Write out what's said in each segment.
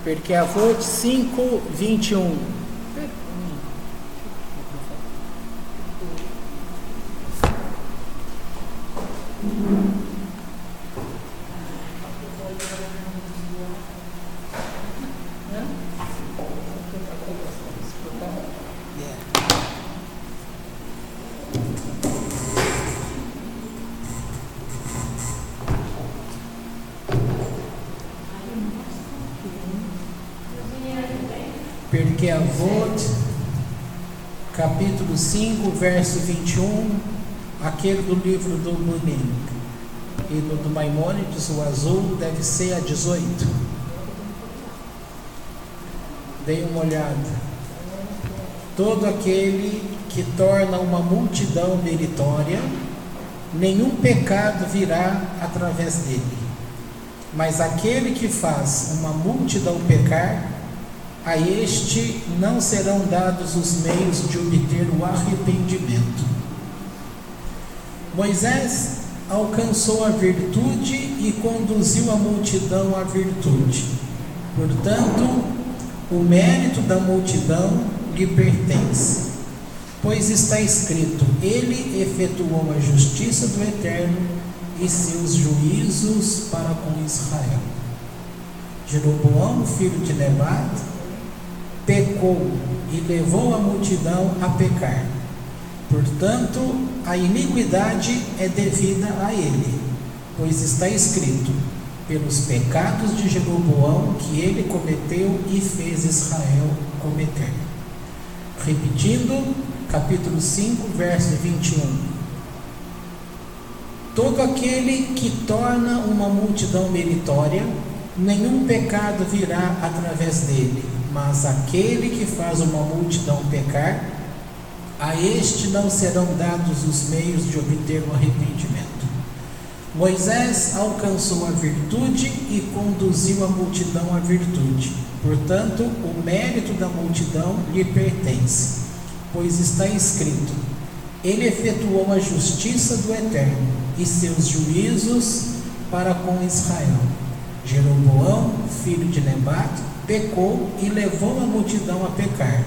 Perché a voce 5:21. Perché a voce, capítulo 5, verso 21, aquele do livro do Bunin e do Maimônides, o azul deve ser a 18. Dei uma olhada. Todo aquele que torna uma multidão meritória, nenhum pecado virá através dele. Mas aquele que faz uma multidão pecar, a este não serão dados os meios de obter o arrependimento. Moisés alcançou a virtude e conduziu a multidão à virtude. Portanto, o mérito da multidão lhe pertence, pois está escrito: ele efetuou a justiça do Eterno e seus juízos para com Israel. Jeroboão, filho de Nebat, pecou e levou a multidão a pecar. Portanto, a iniquidade é devida a ele, pois está escrito: pelos pecados de Jeroboão que ele cometeu e fez Israel cometer. Repetindo, capítulo 5, verso 21. Todo aquele que torna uma multidão meritória, nenhum pecado virá através dele. Mas aquele que faz uma multidão pecar, a este não serão dados os meios de obter o arrependimento. Moisés alcançou a virtude e conduziu a multidão à virtude. Portanto, o mérito da multidão lhe pertence, pois está escrito: ele efetuou a justiça do Eterno e seus juízos para com Israel. Jeroboão, filho de Nebat, pecou e levou a multidão a pecar.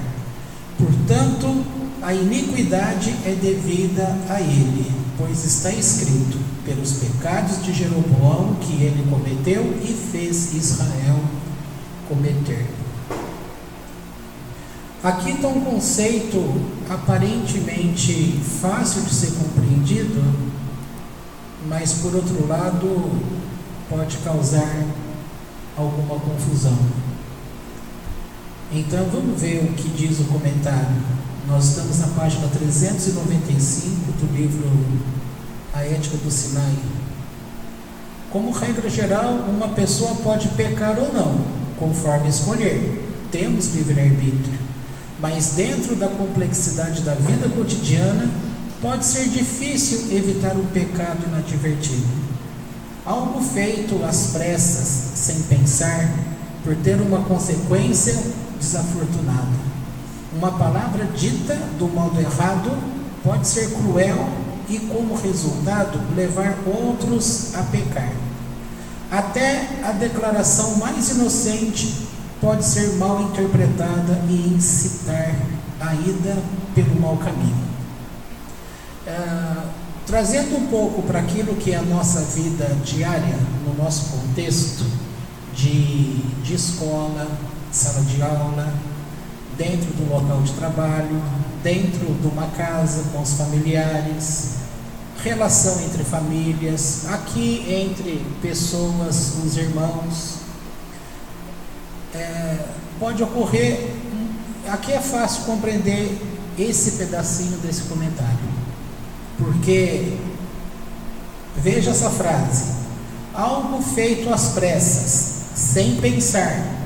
Portanto, a iniquidade é devida a ele, pois está escrito: pelos pecados de Jeroboão que ele cometeu e fez Israel cometer. Aqui está um conceito aparentemente fácil de ser compreendido, mas por outro lado pode causar alguma confusão. Então vamos ver o que diz o comentário. Nós estamos na página 395 do livro A Ética do Sinai. Como regra geral, uma pessoa pode pecar ou não, conforme escolher. Temos livre-arbítrio. Mas dentro da complexidade da vida cotidiana, pode ser difícil evitar um pecado inadvertido. Algo feito às pressas, sem pensar, por ter uma consequência desafortunada. Uma palavra dita do modo errado pode ser cruel e, como resultado, levar outros a pecar. Até a declaração mais inocente pode ser mal interpretada e incitar a ida pelo mau caminho. Trazendo um pouco para aquilo que é a nossa vida diária, no nosso contexto de escola, sala de aula, dentro do local de trabalho, dentro de uma casa com os familiares, relação entre famílias, aqui entre pessoas, os irmãos, pode ocorrer. Aqui é fácil compreender esse pedacinho desse comentário, porque veja essa frase: algo feito às pressas, sem pensar,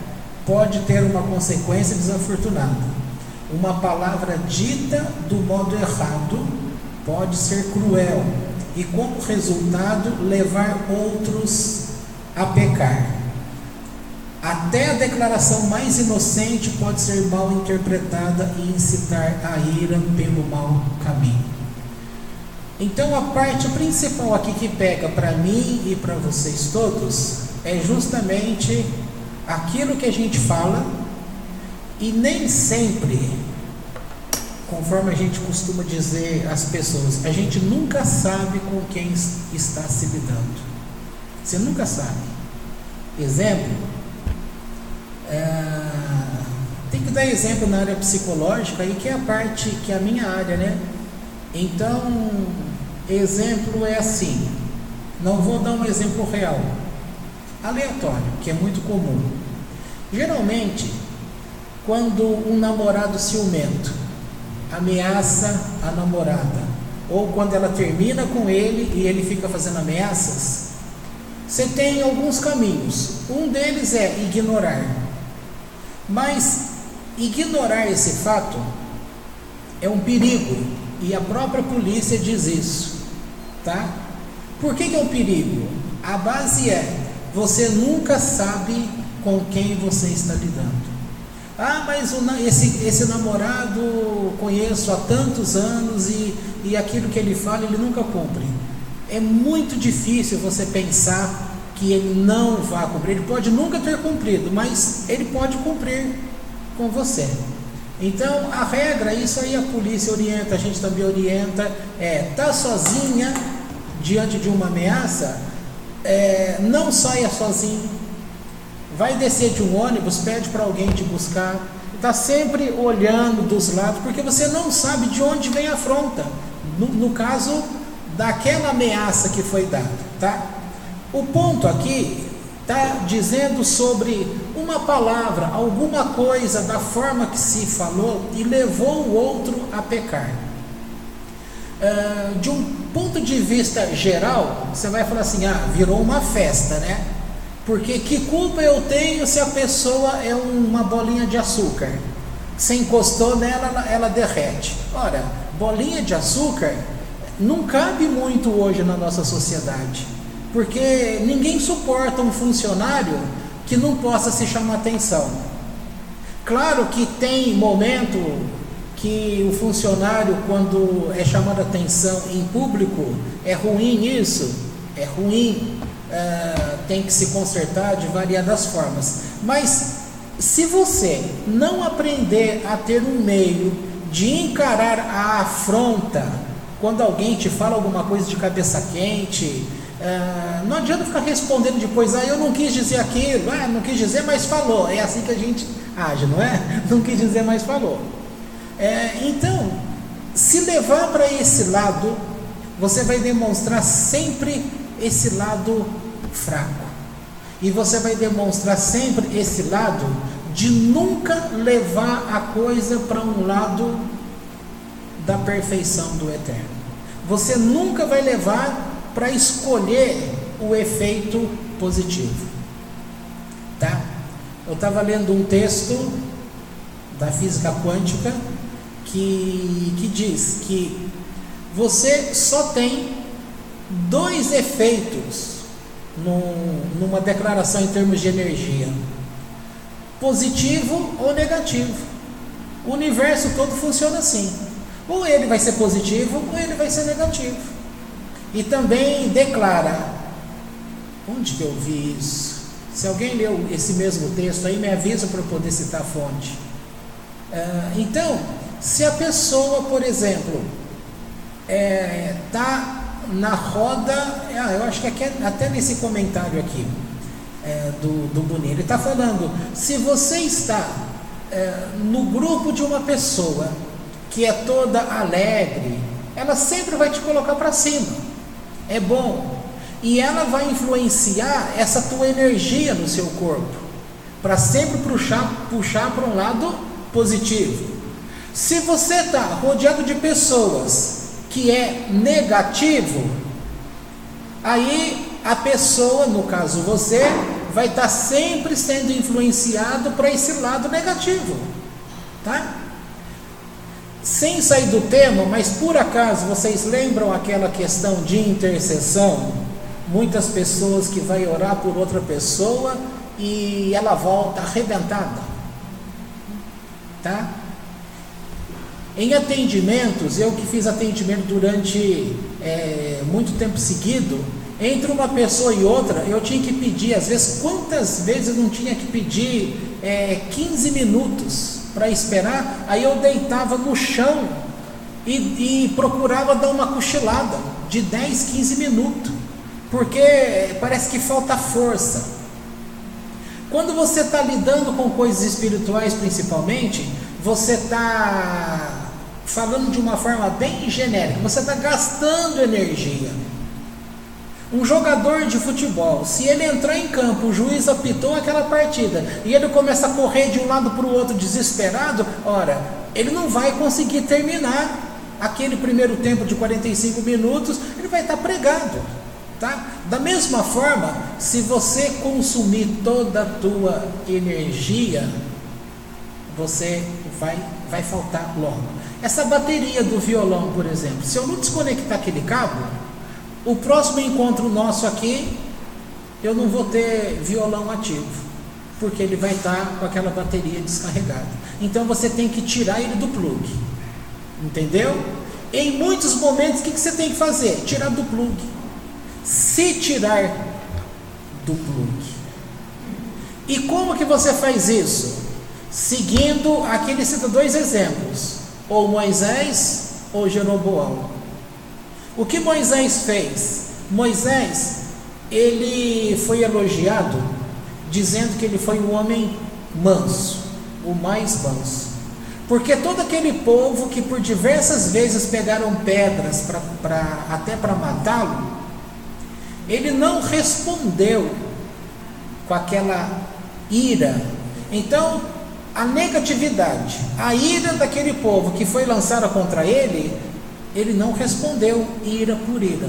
pode ter uma consequência desafortunada. Uma palavra dita do modo errado pode ser cruel e, como resultado, levar outros a pecar. Até a declaração mais inocente pode ser mal interpretada e incitar a ira pelo mau caminho. Então, a parte principal aqui que pega para mim e para vocês todos é justamente aquilo que a gente fala, e nem sempre, conforme a gente costuma dizer às pessoas, a gente nunca sabe com quem está se lidando. Você nunca sabe. Exemplo, tem que dar exemplo na área psicológica, aí que é a parte, que é a minha área, né? Então, exemplo é assim, não vou dar um exemplo real, aleatório, que é muito comum. Geralmente, quando um namorado ciumento ameaça a namorada, ou quando ela termina com ele e ele fica fazendo ameaças, você tem alguns caminhos. Um deles é ignorar, mas ignorar esse fato é um perigo, e a própria polícia diz isso, tá? Por que é um perigo? A base é, você nunca sabe com quem você está lidando. Mas esse namorado conheço há tantos anos e aquilo que ele fala ele nunca cumpre. É muito difícil você pensar que ele não vai cumprir. Ele pode nunca ter cumprido, mas ele pode cumprir com você. Então a regra, isso aí a polícia orienta, a gente também orienta, tá sozinha diante de uma ameaça, não saia sozinho. Vai descer de um ônibus, pede para alguém te buscar. Está sempre olhando dos lados, porque você não sabe de onde vem a afronta. No caso daquela ameaça que foi dada, tá? O ponto aqui está dizendo sobre uma palavra, alguma coisa da forma que se falou e levou o outro a pecar. De um ponto de vista geral, você vai falar assim, virou uma festa, né? Porque que culpa eu tenho se a pessoa é uma bolinha de açúcar? Você encostou nela, ela derrete. Ora, bolinha de açúcar não cabe muito hoje na nossa sociedade, porque ninguém suporta um funcionário que não possa se chamar atenção. Claro que tem momento que o funcionário, quando é chamado atenção em público, é ruim isso, é ruim. Tem que se consertar de variadas formas, mas se você não aprender a ter um meio de encarar a afronta, quando alguém te fala alguma coisa de cabeça quente, não adianta ficar respondendo depois, eu não quis dizer aquilo, não quis dizer, mas falou. É assim que a gente age, não é? Não quis dizer, mas falou. Então, se levar para esse lado, você vai demonstrar sempre esse lado fraco, e você vai demonstrar sempre esse lado de nunca levar a coisa para um lado da perfeição do eterno. Você nunca vai levar para escolher o efeito positivo, tá? Eu estava lendo um texto da física quântica que diz que você só tem 2 efeitos numa declaração em termos de energia: positivo ou negativo. O universo todo funciona assim, ou ele vai ser positivo ou ele vai ser negativo. E também declara, onde que eu vi isso? Se alguém leu esse mesmo texto aí, me avisa para eu poder citar a fonte. Então, se a pessoa, por exemplo, está na roda, eu acho que até nesse comentário aqui do Boninho, ele está falando, se você está no grupo de uma pessoa que é toda alegre, ela sempre vai te colocar para cima, é bom, e ela vai influenciar essa tua energia no seu corpo, para sempre puxar para um lado positivo. Se você está rodeado de pessoas que é negativo, aí a pessoa, no caso você, vai estar sempre sendo influenciado para esse lado negativo, tá? Sem sair do tema, mas por acaso vocês lembram aquela questão de intercessão? Muitas pessoas que vai orar por outra pessoa e ela volta arrebentada, tá? Em atendimentos, eu que fiz atendimento durante muito tempo seguido, Entre uma pessoa e outra, eu tinha que pedir, às vezes, quantas vezes eu não tinha que pedir 15 minutos para esperar, aí eu deitava no chão e procurava dar uma cochilada de 10, 15 minutos, porque parece que falta força. Quando você está lidando com coisas espirituais principalmente, você está falando de uma forma bem genérica, você está gastando energia. Um jogador de futebol, se ele entrar em campo, o juiz apitou aquela partida e ele começa a correr de um lado para o outro desesperado, ora, ele não vai conseguir terminar aquele primeiro tempo de 45 minutos, ele vai estar pregado, tá? Da mesma forma, se você consumir toda a tua energia, você vai faltar logo. Essa bateria do violão, por exemplo, se eu não desconectar aquele cabo, o próximo encontro nosso aqui, eu não vou ter violão ativo, porque ele vai estar com aquela bateria descarregada. Então você tem que tirar ele do plug, entendeu? Em muitos momentos, o que você tem que fazer? Tirar do plug. Se tirar do plug. E como que você faz isso? Seguindo aqui, cita dois exemplos, ou Moisés ou Jeroboão. O que Moisés fez? Moisés, ele foi elogiado, dizendo que ele foi um homem manso, o mais manso. Porque todo aquele povo que por diversas vezes pegaram pedras até para matá-lo, ele não respondeu com aquela ira. Então, a negatividade, a ira daquele povo que foi lançada contra ele, ele não respondeu ira por ira,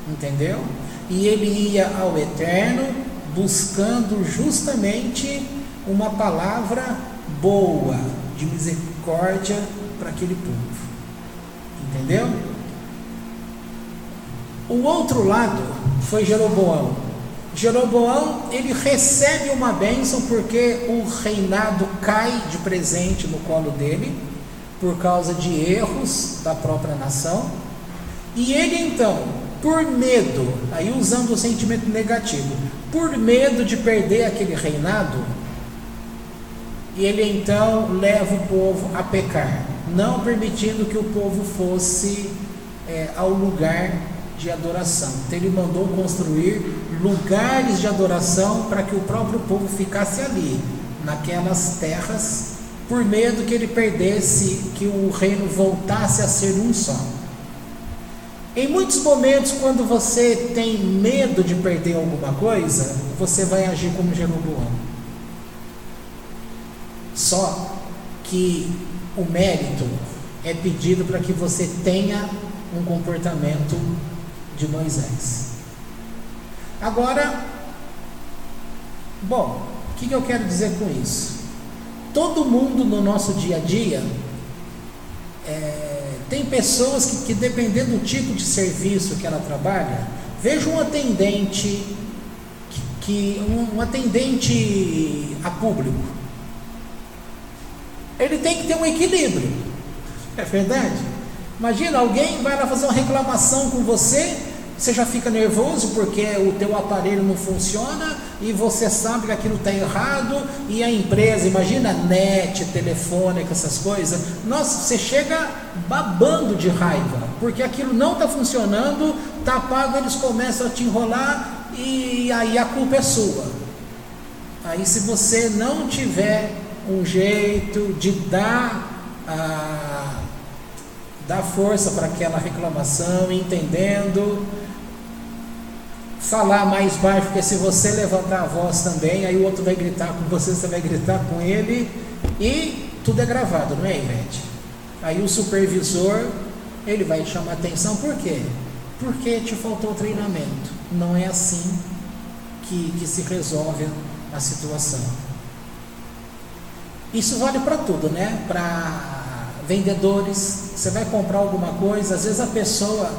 entendeu? E ele ia ao Eterno buscando justamente uma palavra boa, de misericórdia para aquele povo, entendeu? O outro lado foi Jeroboão. Jeroboão, ele recebe uma bênção porque o reinado cai de presente no colo dele, por causa de erros da própria nação, e ele então, por medo, aí usando o sentimento negativo, por medo de perder aquele reinado, ele então leva o povo a pecar, não permitindo que o povo fosse ao lugar de adoração. Então ele mandou construir lugares de adoração para que o próprio povo ficasse ali, naquelas terras, por medo que ele perdesse, que o reino voltasse a ser um só. Em muitos momentos, quando você tem medo de perder alguma coisa, você vai agir como Jeroboão. Só que o mérito é pedido para que você tenha um comportamento de Moisés. Agora, bom, o que eu quero dizer com isso? Todo mundo no nosso dia a dia, tem pessoas que dependendo do tipo de serviço que ela trabalha, veja um atendente, um atendente a público, ele tem que ter um equilíbrio, é verdade? Imagina, alguém vai lá fazer uma reclamação com você, você já fica nervoso porque o teu aparelho não funciona e você sabe que aquilo está errado, e a empresa, imagina, net, telefônica, essas coisas, nossa, você chega babando de raiva, porque aquilo não está funcionando, está pago, eles começam a te enrolar, e aí a culpa é sua. Aí se você não tiver um jeito de dar força para aquela reclamação, entendendo, falar mais baixo, porque se você levantar a voz também, aí o outro vai gritar com você, você vai gritar com ele, e tudo é gravado, não é, Ivete? Aí o supervisor, ele vai chamar atenção, por quê? Porque te faltou treinamento. Não é assim que se resolve a situação. Isso vale para tudo, né? Para vendedores, você vai comprar alguma coisa, às vezes a pessoa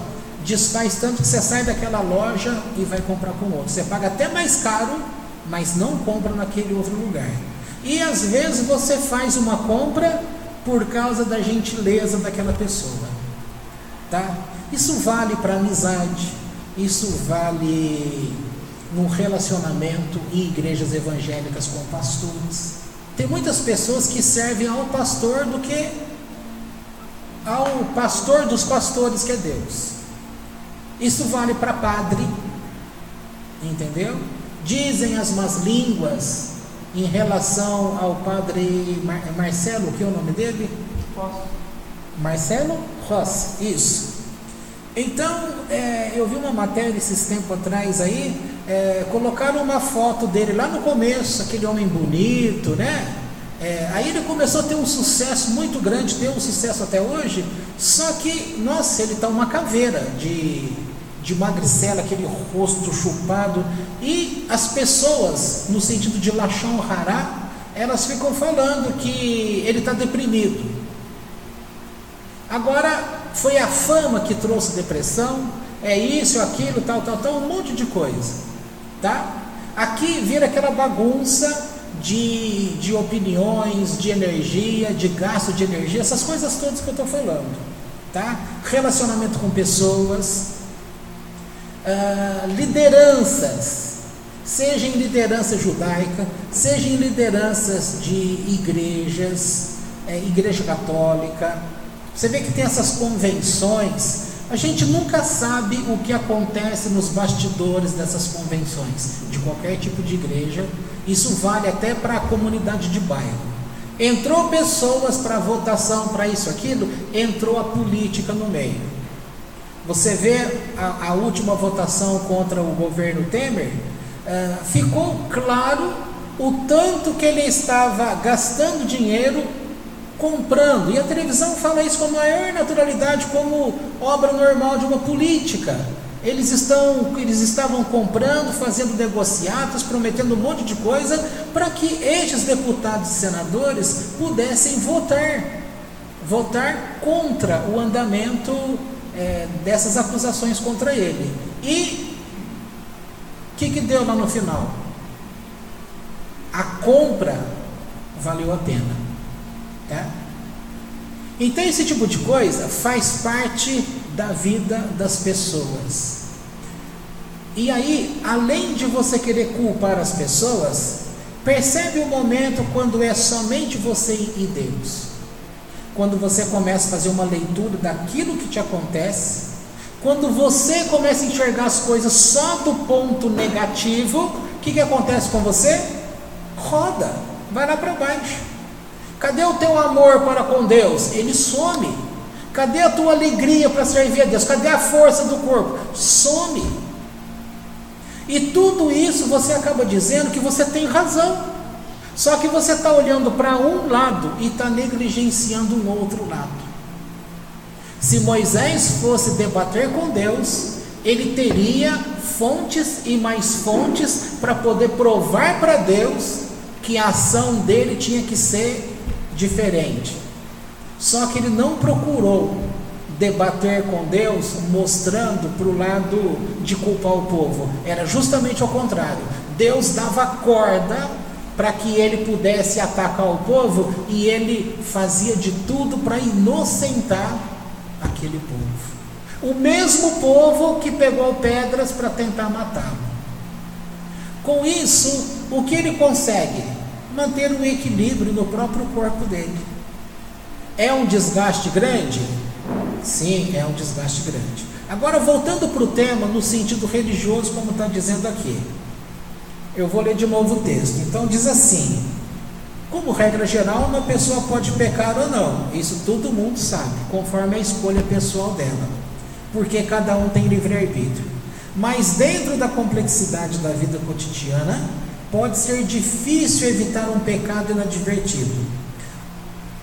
desfaz tanto que você sai daquela loja e vai comprar com outro. Você paga até mais caro, mas não compra naquele outro lugar. E às vezes você faz uma compra por causa da gentileza daquela pessoa, tá? Isso vale para amizade, Isso vale num relacionamento em igrejas evangélicas com pastores. Tem muitas pessoas que servem ao pastor do que ao pastor dos pastores, que é Deus. Isso vale para padre, entendeu? Dizem as más línguas em relação ao padre Marcelo, que é o nome dele? Marcelo Rossi, isso. Então, eu vi uma matéria esses tempos atrás aí, colocaram uma foto dele lá no começo, aquele homem bonito, né? Aí ele começou a ter um sucesso muito grande, tem um sucesso até hoje, só que, nossa, ele está uma caveira de magricela, aquele rosto chupado, e as pessoas, no sentido de Lachon Hará, elas ficam falando que ele está deprimido. Agora, foi a fama que trouxe depressão, é isso, aquilo, tal, um monte de coisa, tá? Aqui vira aquela bagunça de opiniões, de energia, de gasto de energia, essas coisas todas que eu estou falando, tá? Relacionamento com pessoas, lideranças, seja em liderança judaica, seja em lideranças de igrejas, igreja católica. Você vê que tem essas convenções, a gente nunca sabe o que acontece nos bastidores dessas convenções, de qualquer tipo de igreja. Isso vale até para a comunidade de bairro. Entrou pessoas para votação, para isso, aquilo, entrou a política no meio. Você vê a última votação contra o governo Temer, ficou claro o tanto que ele estava gastando dinheiro comprando, e a televisão fala isso com a maior naturalidade, como obra normal de uma política. Eles estavam comprando, fazendo negociatas, prometendo um monte de coisa, para que estes deputados e senadores pudessem votar contra o andamento dessas acusações contra ele. E o que deu lá no final? A compra valeu a pena. Tá? Então esse tipo de coisa faz parte da vida das pessoas. E aí, além de você querer culpar as pessoas, percebe o momento quando é somente você e Deus. Quando você começa a fazer uma leitura daquilo que te acontece, quando você começa a enxergar as coisas só do ponto negativo, o que acontece com você? Roda, vai lá para baixo. Cadê o teu amor para com Deus? Ele some. Cadê a tua alegria para servir a Deus? Cadê a força do corpo? Some. E tudo isso você acaba dizendo que você tem razão. Só que você está olhando para um lado e está negligenciando um outro lado. Se Moisés fosse debater com Deus, ele teria fontes e mais fontes para poder provar para Deus que a ação dele tinha que ser diferente. Só que ele não procurou debater com Deus mostrando para o lado de culpar o povo. Era justamente ao contrário. Deus dava corda para que ele pudesse atacar o povo, e ele fazia de tudo para inocentar aquele povo. O mesmo povo que pegou pedras para tentar matá-lo. Com isso, o que ele consegue? Manter um equilíbrio no próprio corpo dele. É um desgaste grande? Sim, é um desgaste grande. Agora, voltando para o tema no sentido religioso, como está dizendo aqui, eu vou ler de novo o texto. Então diz assim: como regra geral, uma pessoa pode pecar ou não, isso todo mundo sabe, conforme a escolha pessoal dela, porque cada um tem livre-arbítrio. Mas dentro da complexidade da vida cotidiana, pode ser difícil evitar um pecado inadvertido.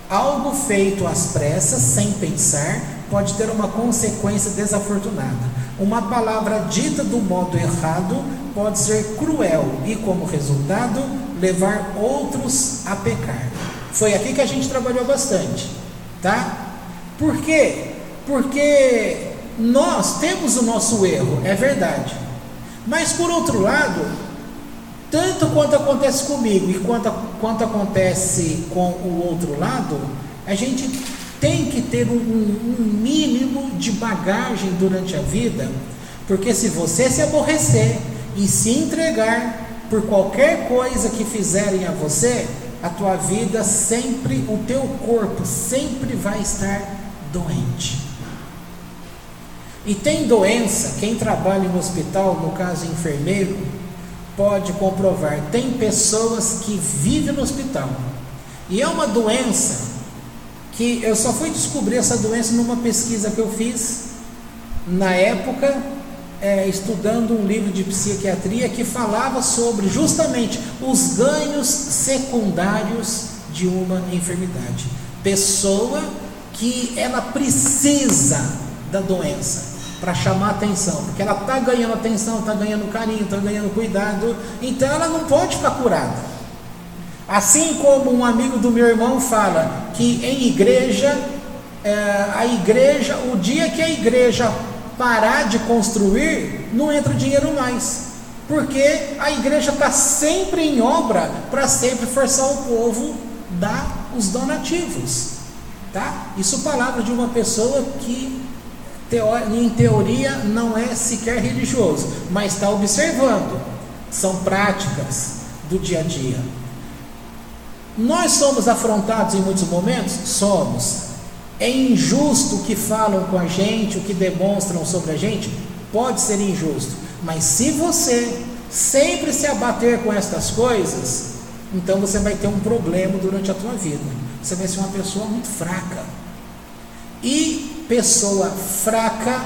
Algo feito às pressas, sem pensar, pode ter uma consequência desafortunada. Uma palavra dita do modo errado pode ser cruel e, como resultado, levar outros a pecar. Foi aqui que a gente trabalhou bastante, tá? Por quê? Porque nós temos o nosso erro, é verdade. Mas, por outro lado, tanto quanto acontece comigo e quanto acontece com o outro lado, a gente tem que ter um mínimo de bagagem durante a vida, Porque se você se aborrecer e se entregar por qualquer coisa que fizerem a você, a tua vida sempre, o teu corpo sempre vai estar doente. E tem doença, quem trabalha em hospital, no caso enfermeiro, pode comprovar, tem pessoas que vivem no hospital, e é uma doença que eu só fui descobrir essa doença numa pesquisa que eu fiz, na época, estudando um livro de psiquiatria que falava sobre justamente os ganhos secundários de uma enfermidade. Pessoa que ela precisa da doença para chamar atenção, porque ela está ganhando atenção, está ganhando carinho, está ganhando cuidado, então ela não pode ficar curada. Assim como um amigo do meu irmão fala que em igreja, o dia que a igreja parar de construir, não entra dinheiro mais, porque a igreja está sempre em obra para sempre forçar o povo a dar os donativos, tá? Isso é palavra de uma pessoa que em teoria não é sequer religioso, mas está observando, são práticas do dia a dia. Nós somos afrontados em muitos momentos? Somos. É injusto o que falam com a gente, o que demonstram sobre a gente? Pode ser injusto, mas se você sempre se abater com estas coisas, então você vai ter um problema durante a tua vida, você vai ser uma pessoa muito fraca, e pessoa fraca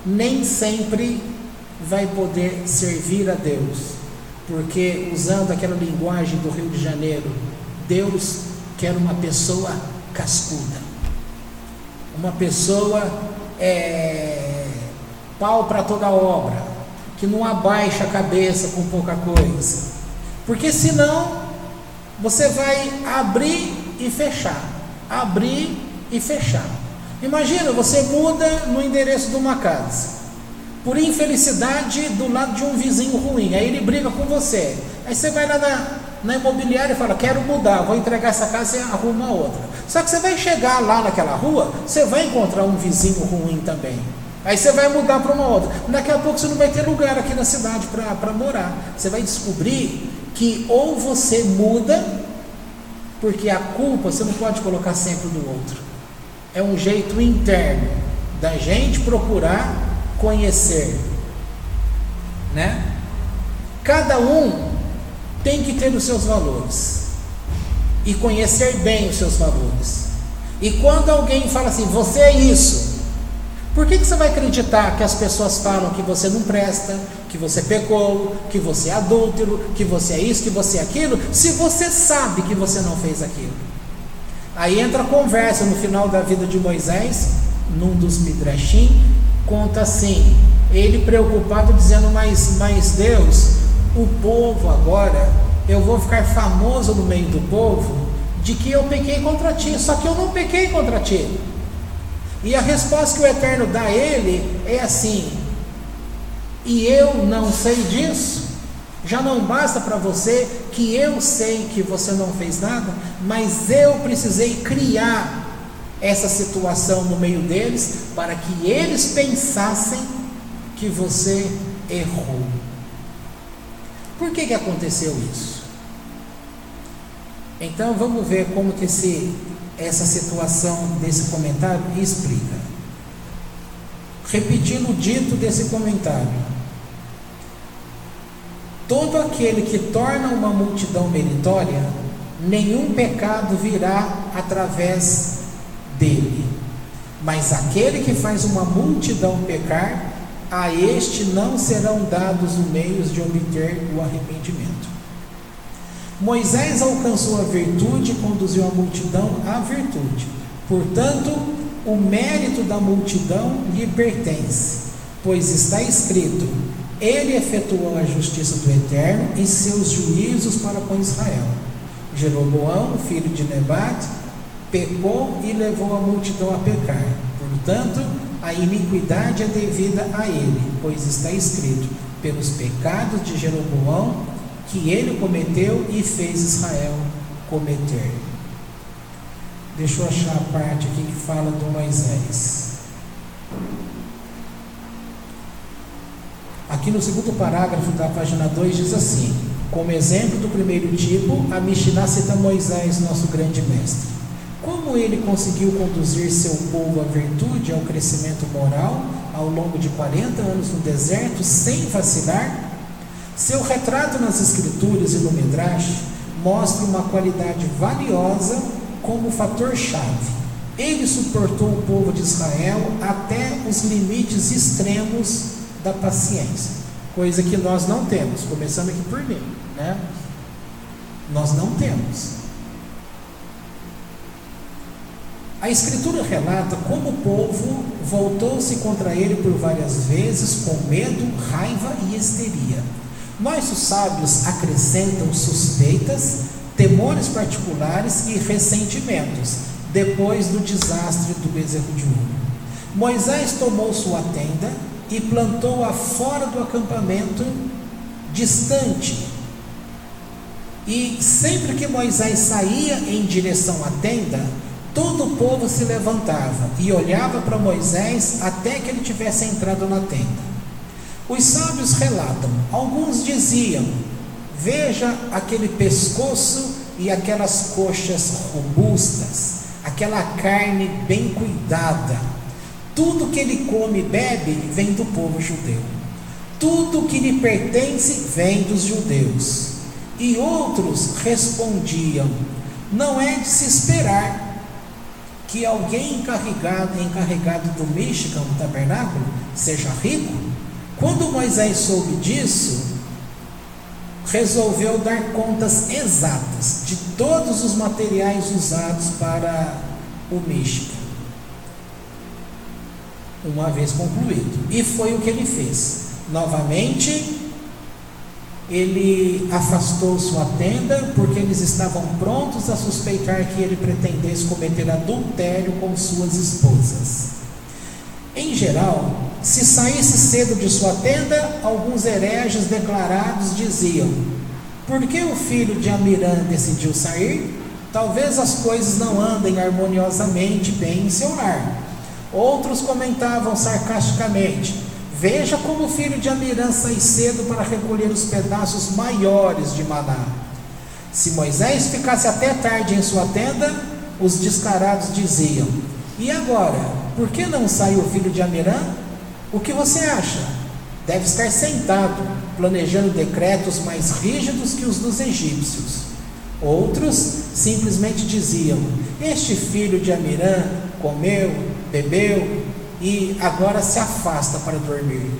nem sempre vai poder servir a Deus, porque usando aquela linguagem do Rio de Janeiro, Deus quer uma pessoa cascuda, uma pessoa pau para toda obra, que não abaixa a cabeça com pouca coisa, porque senão você vai abrir e fechar. Imagina, você muda no endereço de uma casa, por infelicidade do lado de um vizinho ruim, aí ele briga com você, aí você vai lá na imobiliária e fala, quero mudar, vou entregar essa casa e arruma outra. Só que você vai chegar lá naquela rua, você vai encontrar um vizinho ruim também, aí você vai mudar para uma outra, daqui a pouco você não vai ter lugar aqui na cidade para morar. Você vai descobrir que ou você muda, porque a culpa você não pode colocar sempre no outro, é um jeito interno da gente procurar conhecer, né? Cada um tem que ter os seus valores e conhecer bem os seus valores. E quando alguém fala assim, você é isso, por que você vai acreditar que as pessoas falam que você não presta, que você pecou, que você é adúltero, que você é isso, que você é aquilo, se você sabe que você não fez aquilo? Aí entra a conversa no final da vida de Moisés, num dos Midrashim, conta assim, ele preocupado dizendo, mas Deus, o povo agora, eu vou ficar famoso no meio do povo, de que eu pequei contra ti, só que eu não pequei contra ti. E a resposta que o Eterno dá a ele é assim, e eu não sei disso? Já não basta para você que eu sei que você não fez nada, mas eu precisei criar essa situação no meio deles, para que eles pensassem que você errou. Por que aconteceu isso? Então vamos ver como que essa situação desse comentário explica. Repetindo o dito desse comentário: todo aquele que torna uma multidão meritória, nenhum pecado virá através dele, mas aquele que faz uma multidão pecar, a este não serão dados os meios de obter o arrependimento. Moisés alcançou a virtude e conduziu a multidão à virtude, portanto o mérito da multidão lhe pertence, pois está escrito, ele efetuou a justiça do Eterno e seus juízos para com Israel. Jeroboão, filho de Nebate, pecou e levou a multidão a pecar, portanto a iniquidade é devida a ele, pois está escrito, pelos pecados de Jeroboão que ele cometeu e fez Israel cometer. Deixa eu achar a parte aqui que fala do Moisés. Aqui no segundo parágrafo da página 2 diz assim: como exemplo do primeiro tipo, a Mishnah cita Moisés, nosso grande mestre. Como ele conseguiu conduzir seu povo à virtude e ao crescimento moral ao longo de 40 anos no deserto sem vacilar? Seu retrato nas Escrituras e no Midrash mostra uma qualidade valiosa como fator-chave. Ele suportou o povo de Israel até os limites extremos da paciência, coisa que nós não temos, começando aqui por mim, né? Nós não temos. A Escritura relata como o povo voltou-se contra ele por várias vezes com medo, raiva e histeria. Nós, os sábios, acrescentam suspeitas, temores particulares e ressentimentos, depois do desastre do bezerro de ouro. Moisés tomou sua tenda e plantou-a fora do acampamento, distante. E sempre que Moisés saía em direção à tenda, todo o povo se levantava e olhava para Moisés até que ele tivesse entrado na tenda. Os sábios relatam, alguns diziam: veja aquele pescoço e aquelas coxas robustas, aquela carne bem cuidada. Tudo que ele come e bebe vem do povo judeu. Tudo que lhe pertence vem dos judeus. E outros respondiam: não é de se esperar que alguém encarregado do Mishkan, do tabernáculo, seja rico. Quando Moisés soube disso, resolveu dar contas exatas de todos os materiais usados para o Mishkan, uma vez concluído. E foi o que ele fez. Novamente, ele afastou sua tenda, porque eles estavam prontos a suspeitar que ele pretendesse cometer adultério com suas esposas. Em geral, se saísse cedo de sua tenda, alguns hereges declarados diziam: por que o filho de Amirã decidiu sair? Talvez as coisas não andem harmoniosamente bem em seu lar. Outros comentavam sarcasticamente: veja como o filho de Amirã sai cedo para recolher os pedaços maiores de maná. Se Moisés ficasse até tarde em sua tenda, os descarados diziam: e agora, por que não sai o filho de Amirã? O que você acha? Deve estar sentado, planejando decretos mais rígidos que os dos egípcios. Outros simplesmente diziam: este filho de Amirã comeu, bebeu e agora se afasta para dormir.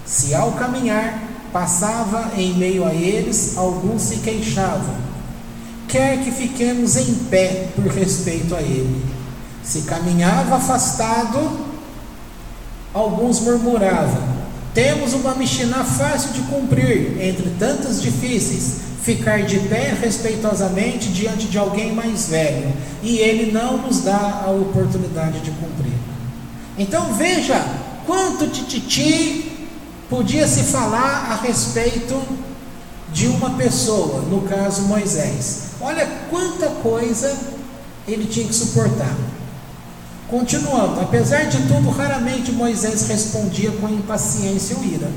Se ao caminhar passava em meio a eles, alguns se queixavam: quer que fiquemos em pé por respeito a ele. Se caminhava afastado, alguns murmuravam: temos uma Mishnah fácil de cumprir, entre tantas difíceis, ficar de pé respeitosamente diante de alguém mais velho, e ele não nos dá a oportunidade de cumprir. Então veja quanto tititi podia se falar a respeito de uma pessoa, no caso Moisés. Olha quanta coisa ele tinha que suportar. Continuando, apesar de tudo, raramente Moisés respondia com impaciência ou ira.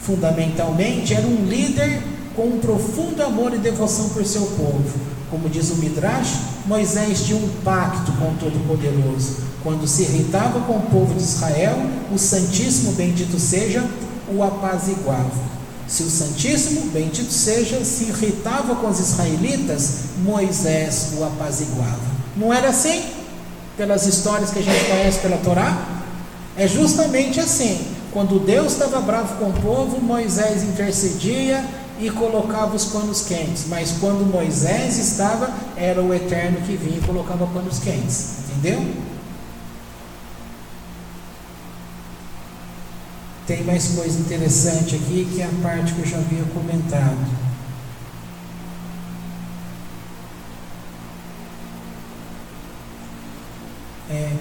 Fundamentalmente, era um líder com um profundo amor e devoção por seu povo. Como diz o Midrash, Moisés tinha um pacto com o Todo-Poderoso. Quando se irritava com o povo de Israel, o Santíssimo, bendito seja, o apaziguava. Se o Santíssimo, bendito seja, se irritava com os israelitas, Moisés o apaziguava. Não era assim? Pelas histórias que a gente conhece pela Torá? É justamente assim. Quando Deus estava bravo com o povo, Moisés intercedia e colocava os panos quentes. Mas quando Moisés estava, era o Eterno que vinha e colocava panos quentes. Entendeu? Tem mais coisa interessante aqui, que é a parte que eu já havia comentado.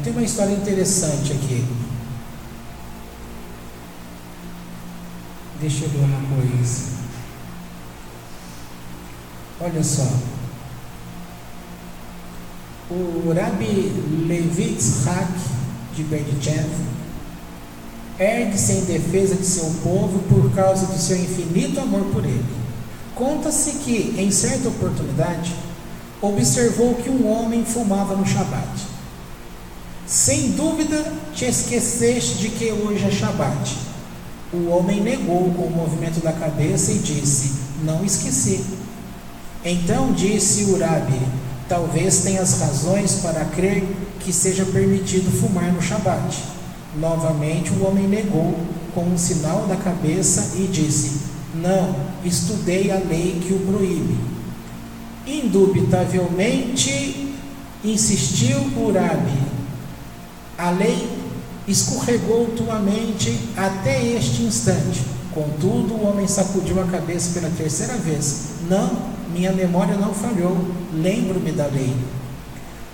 Tem uma história interessante aqui. Deixa eu ver uma coisa. Olha só. O Rabbi Levi Yitzhak de Berditchev, ergue-se em defesa de seu povo por causa do seu infinito amor por ele. Conta-se que, em certa oportunidade, observou que um homem fumava no Shabat. Sem dúvida, te esqueceste de que hoje é Shabat. O homem negou com o movimento da cabeça e disse: não esqueci. Então disse o Rabi: talvez tenhas razões para crer que seja permitido fumar no Shabat. Novamente o homem negou com um sinal da cabeça e disse: não, estudei a lei que o proíbe. Indubitavelmente insistiu o Rabi: a lei escorregou tua mente até este instante. Contudo, o homem sacudiu a cabeça pela terceira vez: não, minha memória não falhou, lembro-me da lei.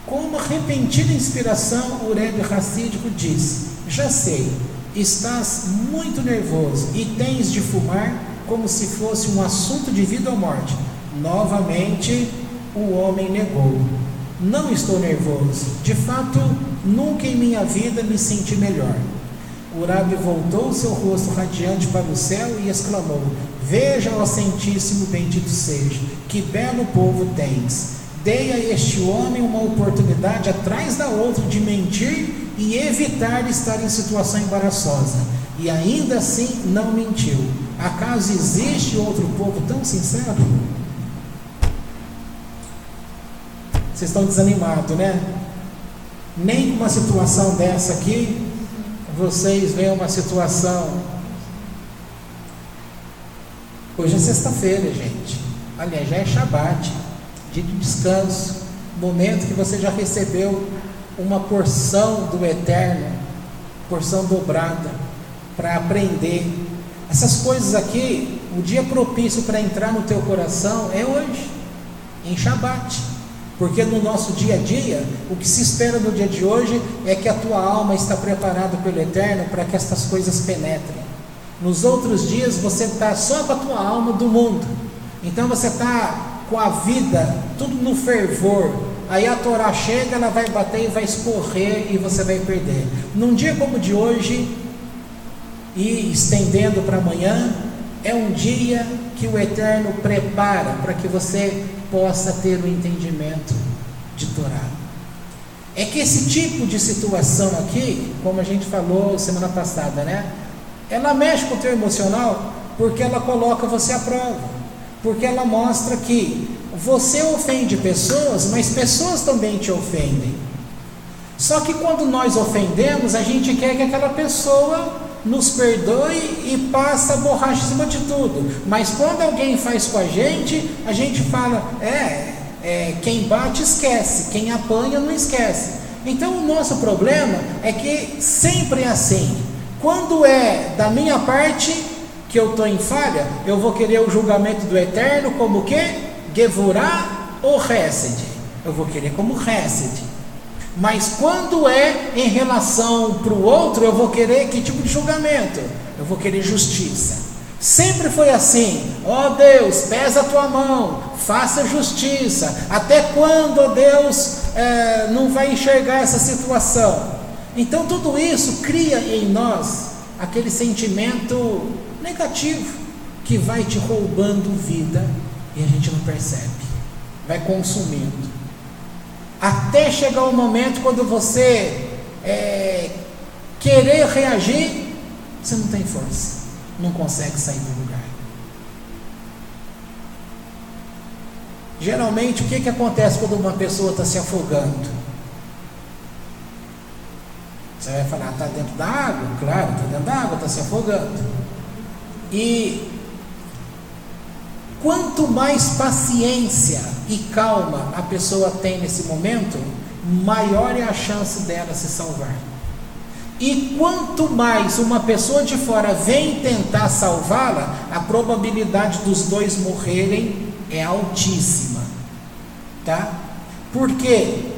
Com uma repentina inspiração, o Rebbe Hassídico disse: já sei, estás muito nervoso e tens de fumar como se fosse um assunto de vida ou morte. Novamente o homem negou: não estou nervoso, de fato nunca em minha vida me senti melhor. O Rabi voltou seu rosto radiante para o céu e exclamou: veja, ó Santíssimo, bendito seja, que belo povo tens. Dei a este homem uma oportunidade atrás da outra de mentir e evitar estar em situação embaraçosa, e ainda assim não mentiu. Acaso existe outro povo tão sincero? Vocês estão desanimados, né? Nem com uma situação dessa aqui vocês veem uma situação. Hoje é sexta-feira, gente. Aliás, já é Shabat, dia de descanso, momento que você já recebeu uma porção do Eterno, porção dobrada, para aprender. Essas coisas aqui, o dia propício para entrar no teu coração é hoje, em Shabat. Porque no nosso dia a dia, o que se espera no dia de hoje é que a tua alma está preparada pelo Eterno para que estas coisas penetrem. Nos outros dias você está só com a tua alma do mundo, então você está com a vida tudo no fervor. Aí a Torá chega, ela vai bater e vai escorrer e você vai perder. Num dia como o de hoje, e estendendo para amanhã, é um dia que o Eterno prepara para que você possa ter o entendimento de Torá. É que esse tipo de situação aqui, como a gente falou semana passada, né? Ela mexe com o teu emocional porque ela coloca você à prova, porque ela mostra que você ofende pessoas, mas pessoas também te ofendem. Só que quando nós ofendemos, a gente quer que aquela pessoa nos perdoe e passa a borracha em cima de tudo. Mas quando alguém faz com a gente fala: quem bate esquece, quem apanha não esquece. Então o nosso problema é que sempre é assim. Quando é da minha parte que eu estou em falha, eu vou querer o julgamento do Eterno como o quê? Gevurah ou Hesed? Eu vou querer como Hesed. Mas quando é em relação para o outro, eu vou querer que tipo de julgamento? Eu vou querer justiça. Sempre foi assim. Ó Deus, pesa a tua mão, faça justiça. Até quando, ó Deus, não vai enxergar essa situação? Então tudo isso cria em nós aquele sentimento negativo que vai te roubando vida e a gente não percebe, vai consumindo. Até chegar o momento quando você querer reagir, você não tem força, não consegue sair do lugar. Geralmente, o que acontece quando uma pessoa está se afogando? Você vai falar: está dentro da água? Claro, está dentro da água, está se afogando. E quanto mais paciência e calma a pessoa tem nesse momento, maior é a chance dela se salvar. E quanto mais uma pessoa de fora vem tentar salvá-la, a probabilidade dos dois morrerem é altíssima, tá? Por quê?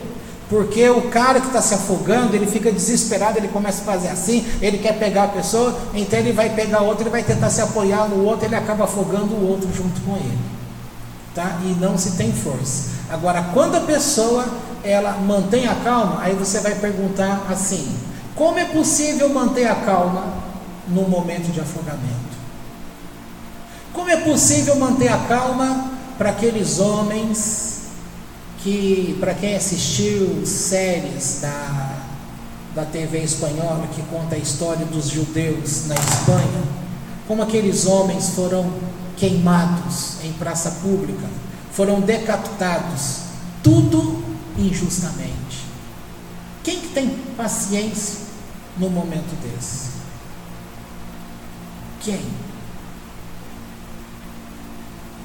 Porque o cara que está se afogando, ele fica desesperado, ele começa a fazer assim, ele quer pegar a pessoa, então ele vai pegar outro, ele vai tentar se apoiar no outro, ele acaba afogando o outro junto com ele, tá? E não se tem força. Agora, quando a pessoa, ela mantém a calma, aí você vai perguntar assim: como é possível manter a calma num momento de afogamento. Como é possível manter a calma para aqueles homens que, para quem assistiu séries da TV espanhola que conta a história dos judeus na Espanha, como aqueles homens foram queimados em praça pública, foram decapitados, tudo injustamente. Quem que tem paciência no momento desse? Quem?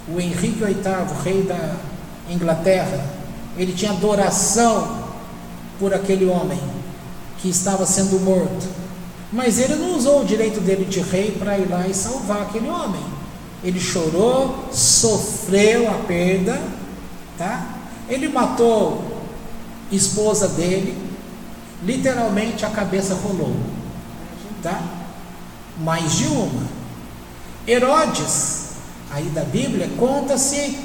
O Henrique VIII, rei da Inglaterra, ele tinha adoração por aquele homem que estava sendo morto, mas ele não usou o direito dele de rei para ir lá e salvar aquele homem. Ele chorou, sofreu a perda, tá? Ele matou a esposa dele, literalmente a cabeça rolou, tá? Mais de uma. Herodes, aí da Bíblia, conta-se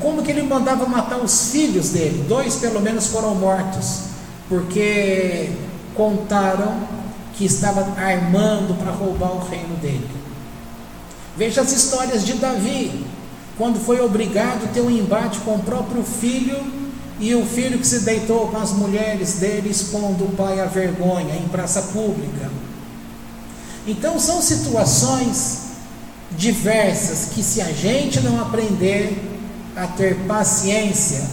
como que ele mandava matar os filhos dele. 2 pelo menos foram mortos, porque contaram que estava armando para roubar o reino dele. Veja as histórias de Davi, quando foi obrigado a ter um embate com o próprio filho, e o filho que se deitou com as mulheres dele, expondo o pai à vergonha em praça pública. Então são situações diversas que, se a gente não aprender a ter paciência,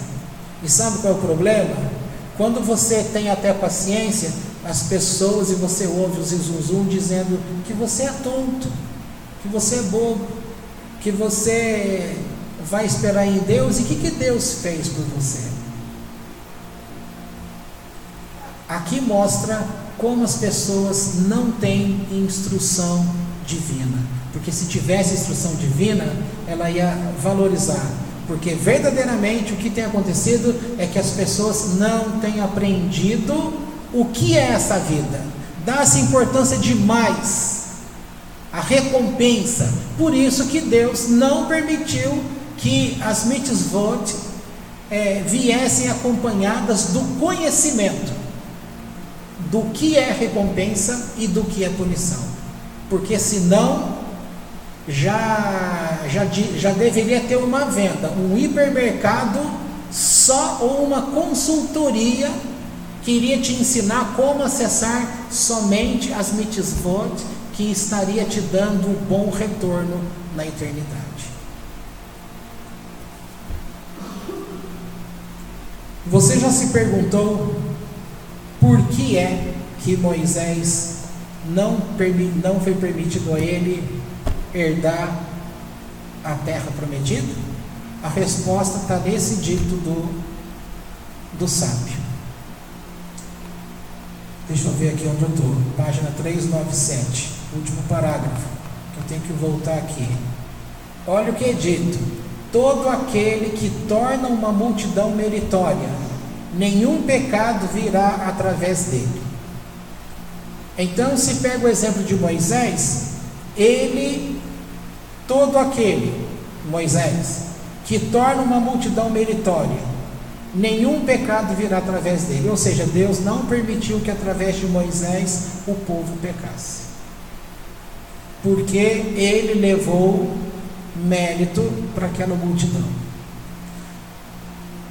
e sabe qual é o problema? Quando você tem até paciência, as pessoas, e você ouve os zuzum dizendo que você é tonto, que você é bobo, que você vai esperar em Deus. E o que Deus fez por você? Aqui mostra como as pessoas não têm instrução divina, porque se tivesse instrução divina, ela ia valorizar, porque verdadeiramente o que tem acontecido é que as pessoas não têm aprendido o que é essa vida, dá-se importância demais à recompensa. Por isso que Deus não permitiu que as mitzvot viessem acompanhadas do conhecimento do que é recompensa e do que é punição, porque senão já deveria ter uma venda, um hipermercado só, ou uma consultoria que iria te ensinar como acessar somente as mitzvot, que estaria te dando um bom retorno na eternidade. Você já se perguntou por que é que Moisés não foi permitido a ele herdar a terra prometida? A resposta está nesse dito do sábio. Deixa eu ver aqui onde eu estou, página 397, último parágrafo, que eu tenho que voltar aqui. Olha o que é dito: todo aquele que torna uma multidão meritória, nenhum pecado virá através dele. Então, se pega o exemplo de Moisés, todo aquele, Moisés, que torna uma multidão meritória, nenhum pecado virá através dele. Ou seja, Deus não permitiu que através de Moisés o povo pecasse, porque ele levou mérito para aquela multidão.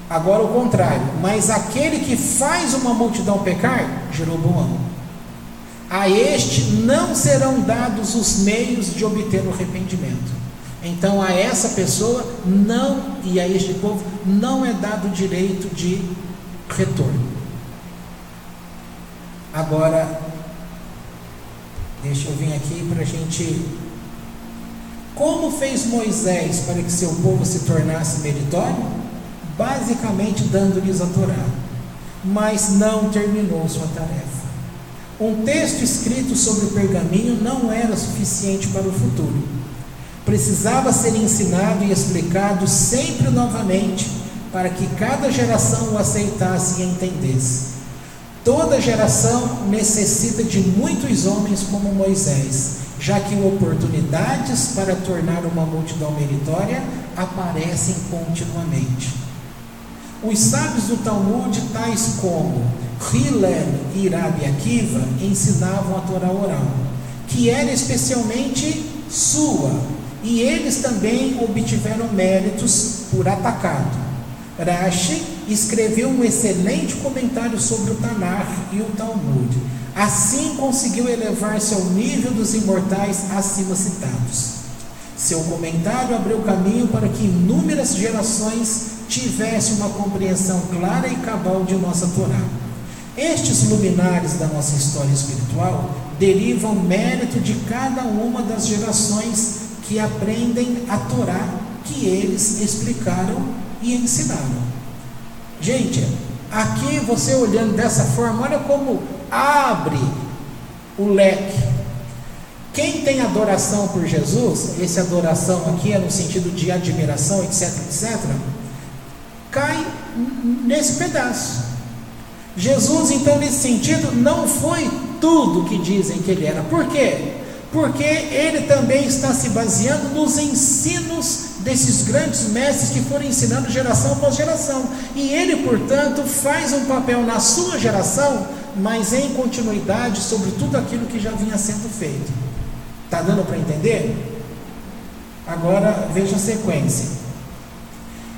Agora o contrário: mas aquele que faz uma multidão pecar, Jeroboão, a este não serão dados os meios de obter o arrependimento. Então a essa pessoa não, e a este povo não é dado o direito de retorno. Agora, deixa eu vir aqui para a gente. Como fez Moisés para que seu povo se tornasse meritório? Basicamente dando-lhes a Torá, mas não terminou sua tarefa. Um texto escrito sobre o pergaminho não era suficiente para o futuro. Precisava ser ensinado e explicado sempre novamente, para que cada geração o aceitasse e entendesse. Toda geração necessita de muitos homens como Moisés, já que oportunidades para tornar uma multidão meritória aparecem continuamente. Os sábios do Talmud, tais como Hillel e Rabi Akiva, ensinavam a Torá oral, que era especialmente sua, e eles também obtiveram méritos por atacado. Rashi escreveu um excelente comentário sobre o Tanakh e o Talmud. Assim conseguiu elevar-se ao nível dos imortais acima citados. Seu comentário abriu caminho para que inúmeras gerações tivessem uma compreensão clara e cabal de nossa Torá. Estes luminares da nossa história espiritual derivam mérito de cada uma das gerações que aprendem a Torá que eles explicaram e ensinaram. Gente, aqui você olhando dessa forma, olha como abre o leque. Quem tem adoração por Jesus, essa adoração aqui é no sentido de admiração, etc, etc, cai nesse pedaço. Jesus, então, nesse sentido, não foi tudo que dizem que ele era. Por quê? Porque ele também está se baseando nos ensinos desses grandes mestres que foram ensinando geração após geração. E ele, portanto, faz um papel na sua geração, mas em continuidade sobre tudo aquilo que já vinha sendo feito. Está dando para entender? Agora veja a sequência.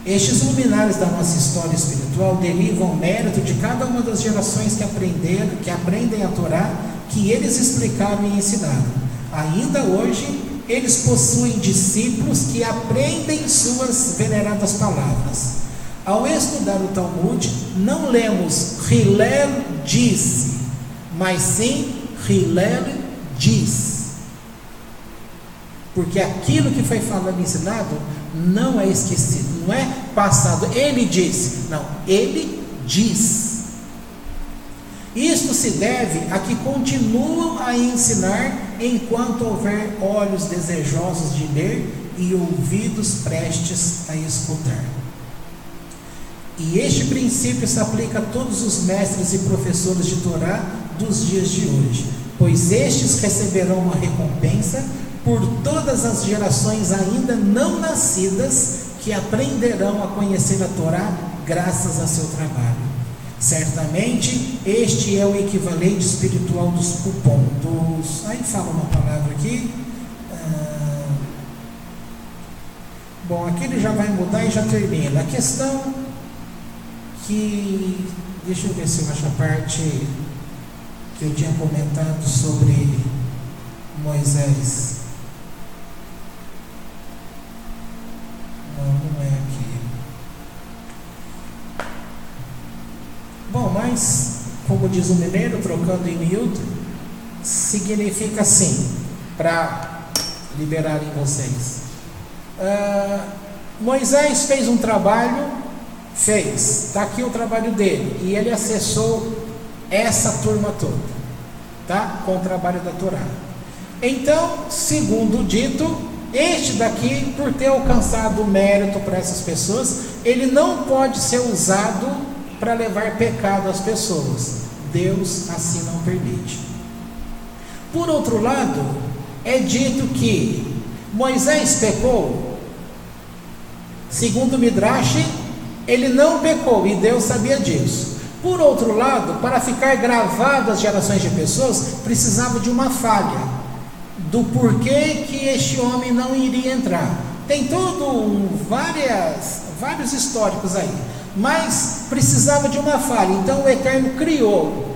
Estes luminares da nossa história espiritual derivam mérito de cada uma das gerações que aprendem a Torá, que eles explicaram e ensinaram. Ainda hoje, eles possuem discípulos que aprendem suas veneradas palavras. Ao estudar o Talmud, não lemos Hillel disse, mas sim Hillel diz. Porque aquilo que foi falado e ensinado não é esquecido, não é passado. Ele disse, não, ele diz. Isto se deve a que continuam a ensinar enquanto houver olhos desejosos de ler e ouvidos prestes a escutar. E este princípio se aplica a todos os mestres e professores de Torá dos dias de hoje, pois estes receberão uma recompensa por todas as gerações ainda não nascidas que aprenderão a conhecer a Torá graças a seu trabalho. Certamente, este é o equivalente espiritual dos cupom, aí fala uma palavra aqui, bom, aqui ele já vai mudar e já termina. A questão que, deixa eu ver se eu acho a parte que eu tinha comentado sobre Moisés. Não é aqui. Bom, mas, como diz o mineiro, trocando em miúdo, significa assim, para liberarem vocês. Moisés fez um trabalho, está aqui o trabalho dele, e ele acessou essa turma toda, tá? Com o trabalho da Torá. Então, segundo o dito, este daqui, por ter alcançado mérito para essas pessoas, ele não pode ser usado para levar pecado às pessoas. Deus assim não permite. Por outro lado, é dito que Moisés pecou. Segundo o Midrash, ele não pecou e Deus sabia disso. Por outro lado, para ficar gravado às gerações de pessoas, precisava de uma falha do porquê que este homem não iria entrar. Tem vários históricos aí, mas precisava de uma falha. Então o Eterno criou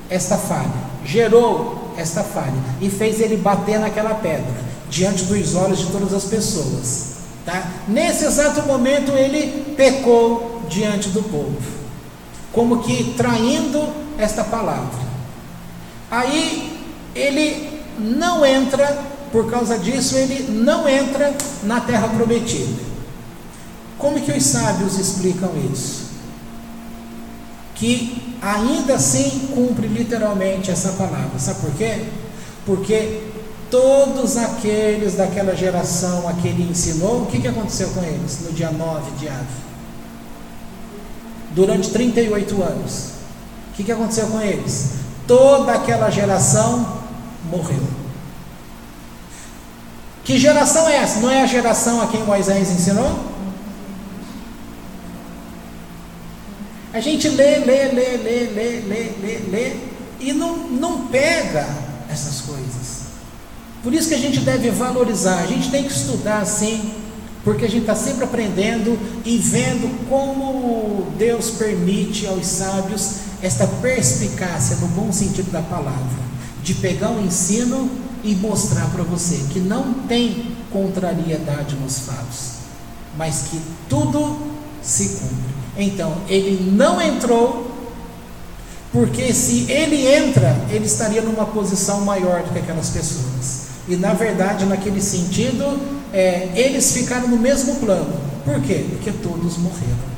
esta falha, gerou esta falha e fez ele bater naquela pedra diante dos olhos de todas as pessoas, tá? Nesse exato momento ele pecou diante do povo, como que traindo esta palavra. Aí ele não entra, por causa disso ele não entra na terra prometida. Como que os sábios explicam isso? Que ainda assim cumpre literalmente essa palavra. Sabe por quê? Porque todos aqueles daquela geração a que ele ensinou, o que aconteceu com eles no dia 9 de Av? Durante 38 anos. O que aconteceu com eles? Toda aquela geração morreu. Que geração é essa? Não é a geração a quem Moisés ensinou? A gente lê e não pega essas coisas. Por isso que a gente deve valorizar, a gente tem que estudar assim, porque a gente está sempre aprendendo e vendo como Deus permite aos sábios esta perspicácia, no bom sentido da palavra, de pegar um ensino e mostrar para você que não tem contrariedade nos fatos, mas que tudo se cumpre. Então, ele não entrou, porque se ele entra, ele estaria numa posição maior do que aquelas pessoas. E na verdade, naquele sentido, eles ficaram no mesmo plano. Por quê? Porque todos morreram.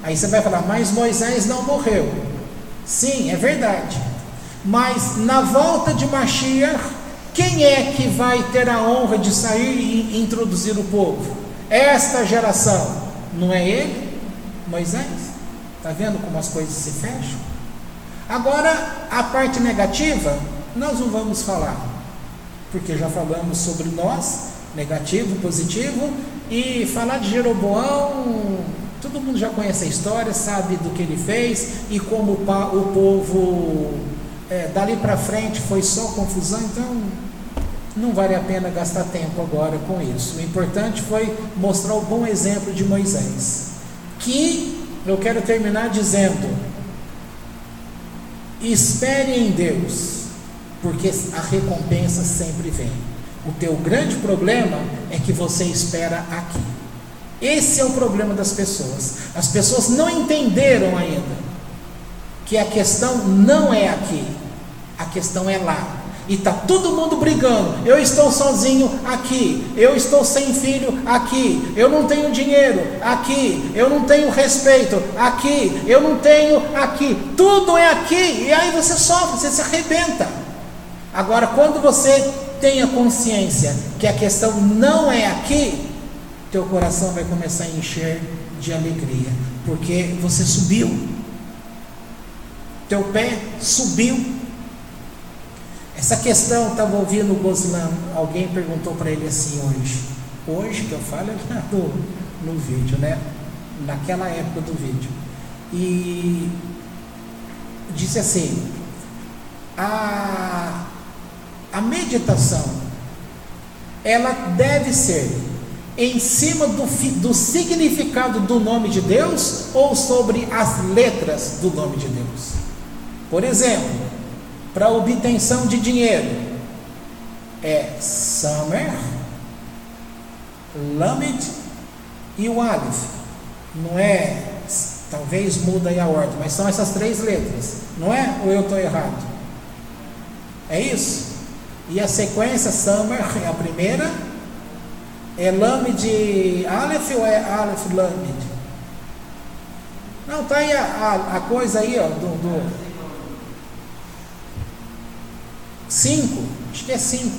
Aí você vai falar, mas Moisés não morreu. Sim, é verdade. Mas na volta de Mashiach, quem é que vai ter a honra de sair e introduzir o povo? Esta geração. Não é ele? Moisés? Está vendo como as coisas se fecham? Agora, a parte negativa, nós não vamos falar, porque já falamos sobre nós, negativo, positivo, e falar de Jeroboão, todo mundo já conhece a história, sabe do que ele fez, e como o povo, dali para frente foi só confusão, então não vale a pena gastar tempo agora com isso. O importante foi mostrar o bom exemplo de Moisés, que eu quero terminar dizendo: espere em Deus, porque a recompensa sempre vem. O teu grande problema é que você espera aqui. Esse é o problema das pessoas. As pessoas não entenderam ainda que a questão não é aqui, a questão é lá. E está todo mundo brigando. Eu estou sozinho aqui, eu estou sem filho aqui, eu não tenho dinheiro aqui, eu não tenho respeito aqui, eu não tenho aqui, tudo é aqui. E aí você sofre, você se arrebenta. Agora, quando você tem a consciência que a questão não é aqui, teu coração vai começar a encher de alegria, porque você subiu, teu pé subiu. Essa questão, estava ouvindo o Goslan, alguém perguntou para ele assim hoje que eu falo é no vídeo, né? Naquela época do vídeo, e disse assim: a meditação, ela deve ser em cima do significado do nome de Deus, ou sobre as letras do nome de Deus? Por exemplo, para obtenção de dinheiro, é Samer, Lamed e o Aleph. Não é, talvez muda aí a ordem, mas são essas três letras, não é? Ou eu estou errado? É isso? E a sequência, Samer é a primeira, é Lamed Aleph ou é Aleph Lamed? Não, está aí a coisa aí, ó, do 5, acho que é 5.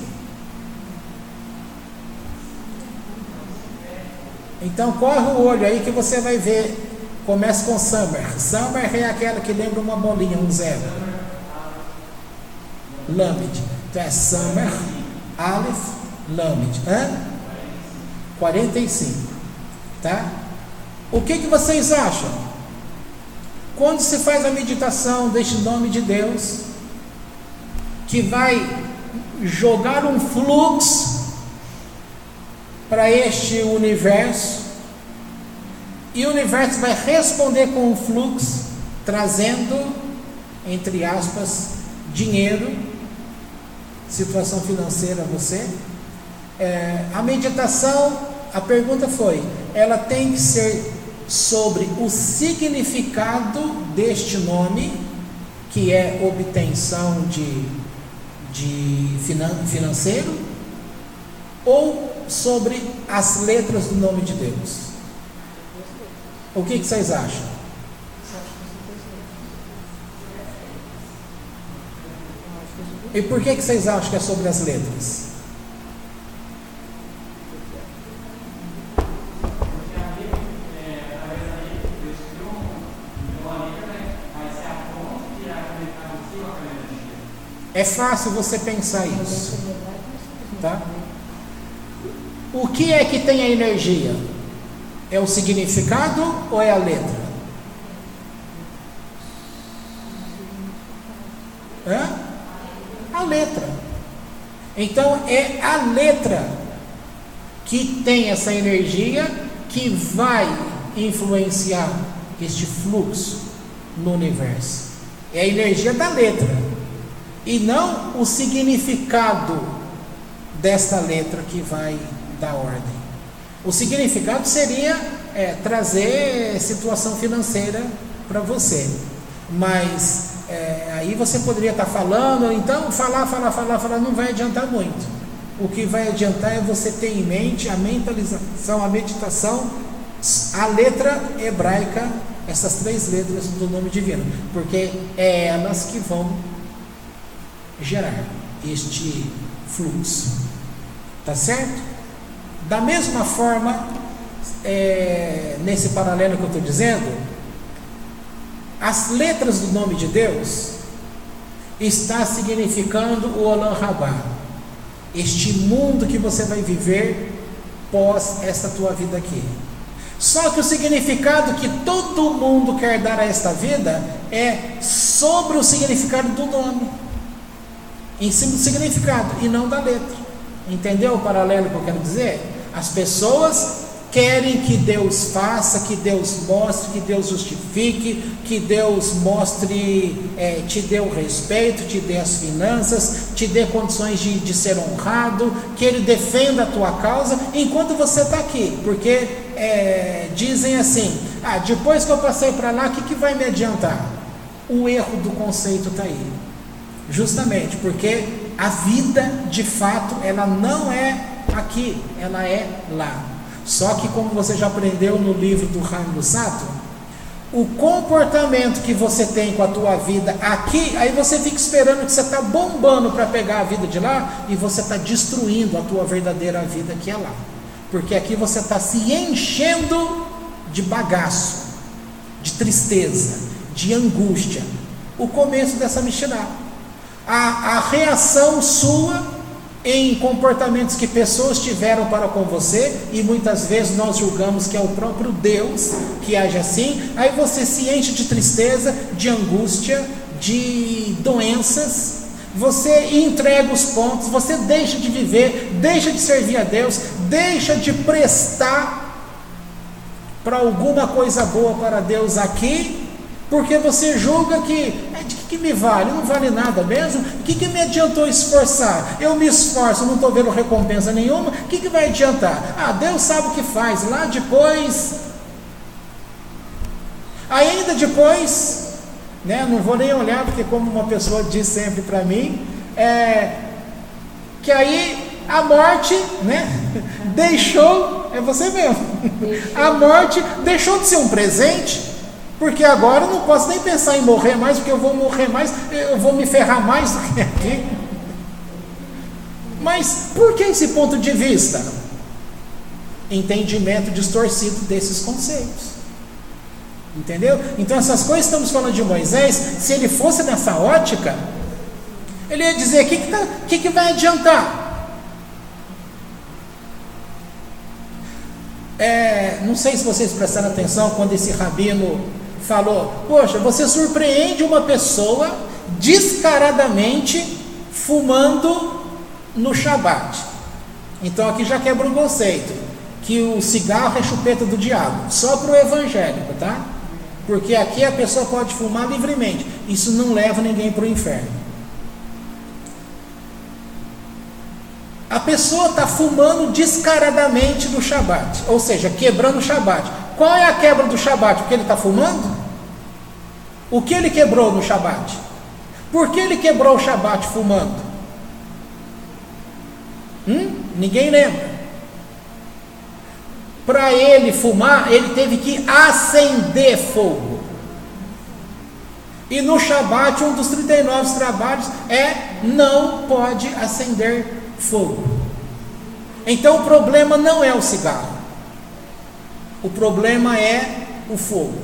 Então corre o olho aí que você vai ver. Começa com Samer. Samer é aquela que lembra uma bolinha, um zero. Lamed. Então é Samer, Aleph, Lamed. 45. Tá? O que vocês acham? Quando se faz a meditação deste nome de Deus, que vai jogar um fluxo para este universo, e o universo vai responder com um fluxo, trazendo, entre aspas, dinheiro, situação financeira a você. A meditação, a pergunta foi, ela tem que ser sobre o significado deste nome, que é obtenção de financeiro, ou sobre as letras do nome de Deus? O que vocês acham? E por que vocês acham que é sobre as letras? É fácil você pensar isso, tá? O que é que tem a energia? É o significado ou é a letra? A letra. Então é a letra que tem essa energia que vai influenciar este fluxo no universo. É a energia da letra e não o significado desta letra que vai dar ordem. O significado seria trazer situação financeira para você, mas aí você poderia estar falando, então falar, não vai adiantar muito. O que vai adiantar é você ter em mente a mentalização, a meditação, a letra hebraica, essas 3 letras do nome divino, porque é elas que vão gerar este fluxo, tá certo? Da mesma forma, nesse paralelo que eu estou dizendo, as letras do nome de Deus está significando o Olam Rabá, este mundo que você vai viver pós essa tua vida aqui. Só que o significado que todo mundo quer dar a esta vida é sobre o significado do nome, em cima do significado e não da letra. Entendeu o paralelo que eu quero dizer? As pessoas querem que Deus faça, que Deus mostre, que Deus justifique, que Deus mostre, te dê o respeito, te dê as finanças, te dê condições de ser honrado, que Ele defenda a tua causa enquanto você está aqui, porque dizem assim, depois que eu passei para lá, o que vai me adiantar? O erro do conceito está aí, justamente porque a vida de fato ela não é aqui, ela é lá. Só que como você já aprendeu no livro do Haim Lusato, o comportamento que você tem com a tua vida aqui, aí você fica esperando que você está bombando para pegar a vida de lá, e você está destruindo a tua verdadeira vida que é lá, porque aqui você está se enchendo de bagaço, de tristeza, de angústia. O começo dessa Mishnah, a reação sua em comportamentos que pessoas tiveram para com você, e muitas vezes nós julgamos que é o próprio Deus que age assim. Aí você se enche de tristeza, de angústia, de doenças, você entrega os pontos, você deixa de viver, deixa de servir a Deus, deixa de prestar para alguma coisa boa para Deus aqui, porque você julga que de que me vale? Não vale nada mesmo? O que me adiantou esforçar? Eu me esforço, não estou vendo recompensa nenhuma, o que vai adiantar? Deus sabe o que faz, lá depois, ainda depois, não vou nem olhar, porque como uma pessoa diz sempre para mim, que aí a morte, deixou, é você mesmo, a morte deixou de ser um presente, porque agora eu não posso nem pensar em morrer mais, porque eu vou morrer mais, eu vou me ferrar mais do que aqui. Mas por que esse ponto de vista? Entendimento distorcido desses conceitos. Entendeu? Então essas coisas, estamos falando de Moisés, se ele fosse nessa ótica, ele ia dizer, o que vai adiantar? Não sei se vocês prestaram atenção quando esse rabino falou, poxa, você surpreende uma pessoa descaradamente fumando no Shabat. Então aqui já quebra um conceito, que o cigarro é chupeta do diabo, só para o evangélico, tá? Porque aqui a pessoa pode fumar livremente, isso não leva ninguém para o inferno. A pessoa está fumando descaradamente no Shabat, ou seja, quebrando o Shabat. Qual é a quebra do Shabat? Porque ele está fumando? O que ele quebrou no Shabat? Por que ele quebrou o Shabat fumando? Ninguém lembra. Para ele fumar, ele teve que acender fogo. E no Shabat, um dos 39 trabalhos não pode acender fogo. Então o problema não é o cigarro, o problema é o fogo.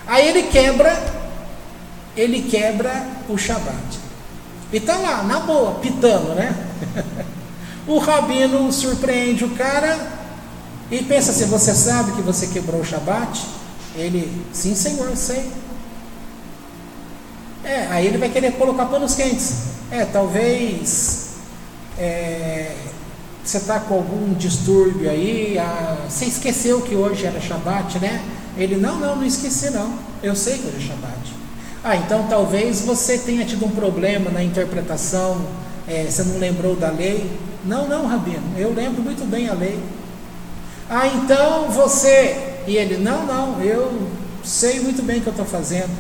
Aí ele quebra o Shabat e está lá, na boa, pitando, O rabino surpreende o cara e pensa assim, você sabe que você quebrou o Shabat? Ele, sim senhor, eu sei. Aí ele vai querer colocar panos quentes. Talvez Você está com algum distúrbio aí? Você esqueceu que hoje era Shabat, né? Ele, não esqueci não, eu sei que hoje é Shabat. Então talvez você tenha tido um problema na interpretação, você não lembrou da lei. Não, Rabino, eu lembro muito bem a lei. Então você... E ele, não, eu sei muito bem o que eu estou fazendo.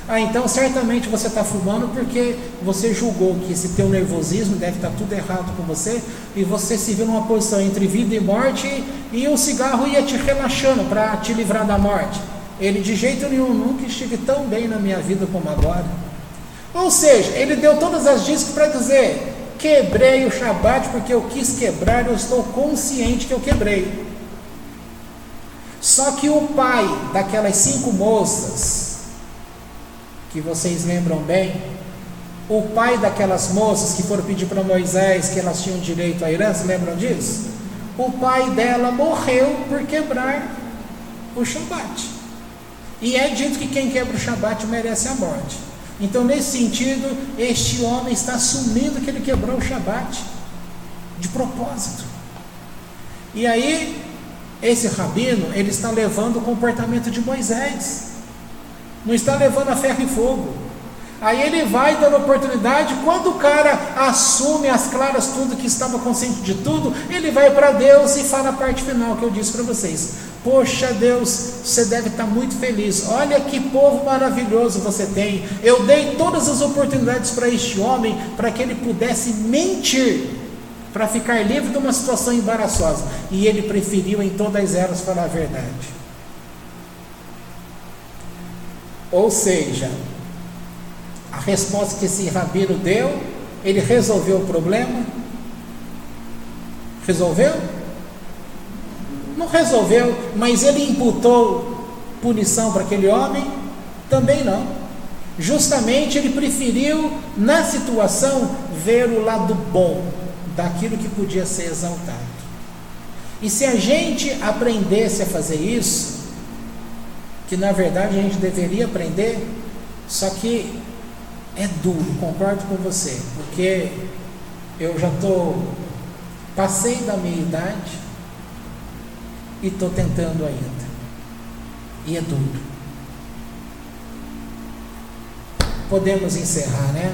Então certamente você está fumando porque você julgou que esse teu nervosismo deve estar tudo errado com você, e você se viu numa posição entre vida e morte, e o cigarro ia te relaxando para te livrar da morte. Ele, de jeito nenhum, nunca estive tão bem na minha vida como agora. Ou seja, ele deu todas as dicas para dizer: quebrei o Shabat porque eu quis quebrar, eu estou consciente que eu quebrei. Só que o pai daquelas 5 moças, que vocês lembram bem, o pai daquelas moças que foram pedir para Moisés que elas tinham direito à herança, lembram disso? O pai dela morreu por quebrar o Shabat. E é dito que quem quebra o Shabat merece a morte. Então, nesse sentido, este homem está assumindo que ele quebrou o Shabat de propósito. E aí, esse rabino, ele está levando o comportamento de Moisés, não está levando a ferro e fogo. Aí ele vai dando oportunidade. Quando o cara assume as claras tudo, que estava consciente de tudo, ele vai para Deus e fala a parte final que eu disse para vocês: poxa Deus, você deve estar muito feliz, olha que povo maravilhoso você tem, eu dei todas as oportunidades para este homem, para que ele pudesse mentir, para ficar livre de uma situação embaraçosa, e ele preferiu em todas elas falar a verdade. Ou seja, a resposta que esse rabino deu, ele resolveu o problema? Resolveu? Não resolveu, mas ele imputou punição para aquele homem? Também não. Justamente ele preferiu, na situação, ver o lado bom daquilo que podia ser exaltado. E se a gente aprendesse a fazer isso, que na verdade a gente deveria aprender, só que é duro, concordo com você, porque eu já passei da minha idade e estou tentando ainda, e é duro. Podemos encerrar, né?